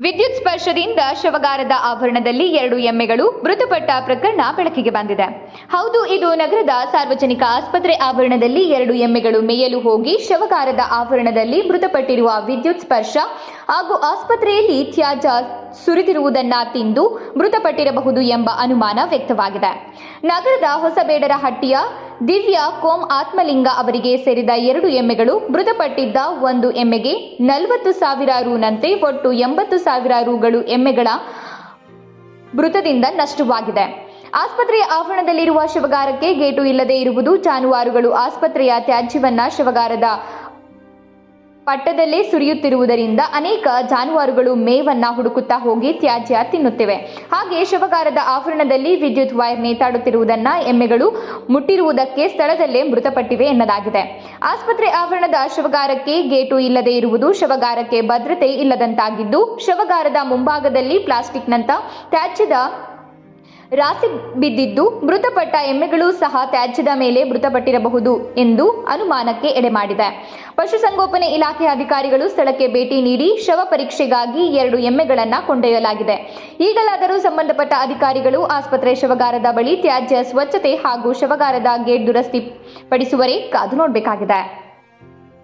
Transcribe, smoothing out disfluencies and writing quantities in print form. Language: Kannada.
ವಿದ್ಯುತ್ ಸ್ಪರ್ಶದಿಂದ ಶವಗಾರದ ಆವರಣದಲ್ಲಿ 2 ಎಮ್ಮೆಗಳು ಮೃತಪಟ್ಟ ಪ್ರಕರಣ ಬೆಳಕಿಗೆ ಬಂದಿದೆ. ಹೌದು, ಇದು ನಗರದ ಸಾರ್ವಜನಿಕ ಆಸ್ಪತ್ರೆ ಆವರಣದಲ್ಲಿ 2 ಎಮ್ಮೆಗಳು ಮೇಯಲು ಹೋಗಿ ಶವಗಾರದ ಆವರಣದಲ್ಲಿ ಮೃತಪಟ್ಟಿರುವ ವಿದ್ಯುತ್ ಸ್ಪರ್ಶ ಹಾಗೂ ಆಸ್ಪತ್ರೆಯಲ್ಲಿ ತ್ಯಾಜ್ಯ ಸುರಿದಿರುವುದನ್ನು ತಿಂದು ಮೃತಪಟ್ಟಿರಬಹುದು ಎಂಬ ಅನುಮಾನ ವ್ಯಕ್ತವಾಗಿದೆ. ನಗರದ ಹೊಸಬೇಡರಹಟ್ಟಿಯ ದಿವ್ಯ ಕೋಮ್ ಆತ್ಮಲಿಂಗ ಅವರಿಗೆ ಸೇರಿದ 2 ಎಮ್ಮೆಗಳು ಮೃತಪಟ್ಟಿದ್ದ 1 ಎಮ್ಮೆಗೆ 40,000 ರೂನಂತೆ ಒಟ್ಟು 80,000 ರೂಗಳು ಎಮ್ಮೆಗಳ ಮೃತದಿಂದ ನಷ್ಟವಾಗಿದೆ. ಆಸ್ಪತ್ರೆಯ ಆವರಣದಲ್ಲಿರುವ ಶವಗಾರಕ್ಕೆ ಗೇಟು ಇಲ್ಲದೆ ಇರುವುದು, ಜಾನುವಾರುಗಳು ಆಸ್ಪತ್ರೆಯ ತ್ಯಾಜ್ಯವನ್ನ ಶವಗಾರದ ಪಟ್ಟದಲ್ಲೇ ಸುರಿಯುತ್ತಿರುವುದರಿಂದ ಅನೇಕ ಜಾನುವಾರುಗಳು ಮೇವನ್ನ ಹುಡುಕುತ್ತಾ ಹೋಗಿ ತ್ಯಾಜ್ಯ ತಿನ್ನುತ್ತಿವೆ. ಹಾಗೆ ಶವಗಾರದ ಆವರಣದಲ್ಲಿ ವಿದ್ಯುತ್ ವೈರ್ ನೇತಾಡುತ್ತಿರುವುದನ್ನ ಎಮ್ಮೆಗಳು ಮುಟ್ಟಿರುವುದಕ್ಕೆ ಸ್ಥಳದಲ್ಲೇ ಮೃತಪಟ್ಟಿವೆ ಎನ್ನಲಾಗಿದೆ. ಆಸ್ಪತ್ರೆ ಆವರಣದ ಶವಗಾರಕ್ಕೆ ಗೇಟು ಇಲ್ಲದೆ ಇರುವುದು ಶವಗಾರಕ್ಕೆ ಭದ್ರತೆ ಇಲ್ಲದಂತಾಗಿದ್ದು, ಶವಗಾರದ ಮುಂಭಾಗದಲ್ಲಿ ಪ್ಲಾಸ್ಟಿಕ್ನಂತ ತ್ಯಾಜ್ಯದ ರಾಶಿ ಬಿದ್ದಿದ್ದು ಮೃತಪಟ್ಟ ಎಮ್ಮೆಗಳು ಸಹ ತ್ಯಾಜ್ಯದ ಮೇಲೆ ಮೃತಪಟ್ಟಿರಬಹುದು ಎಂದು ಅನುಮಾನಕ್ಕೆ ಎಡೆಮಾಡಿದೆ. ಪಶುಸಂಗೋಪನೆ ಇಲಾಖೆ ಅಧಿಕಾರಿಗಳು ಸ್ಥಳಕ್ಕೆ ಭೇಟಿ ನೀಡಿ ಶವ ಪರೀಕ್ಷೆಗಾಗಿ 2 ಎಮ್ಮೆಗಳನ್ನು ಕೊಂಡೊಯ್ಯಲಾಗಿದೆ. ಈಗಲಾದರೂ ಸಂಬಂಧಪಟ್ಟ ಅಧಿಕಾರಿಗಳು ಆಸ್ಪತ್ರೆ ಶವಗಾರದ ಬಳಿ ತ್ಯಾಜ್ಯ ಸ್ವಚ್ಛತೆ ಹಾಗೂ ಶವಗಾರದ ಗೇಟ್ ದುರಸ್ತಿ ಪಡಿಸುವರೇ ಕಾದು ನೋಡಬೇಕಾಗಿದೆ.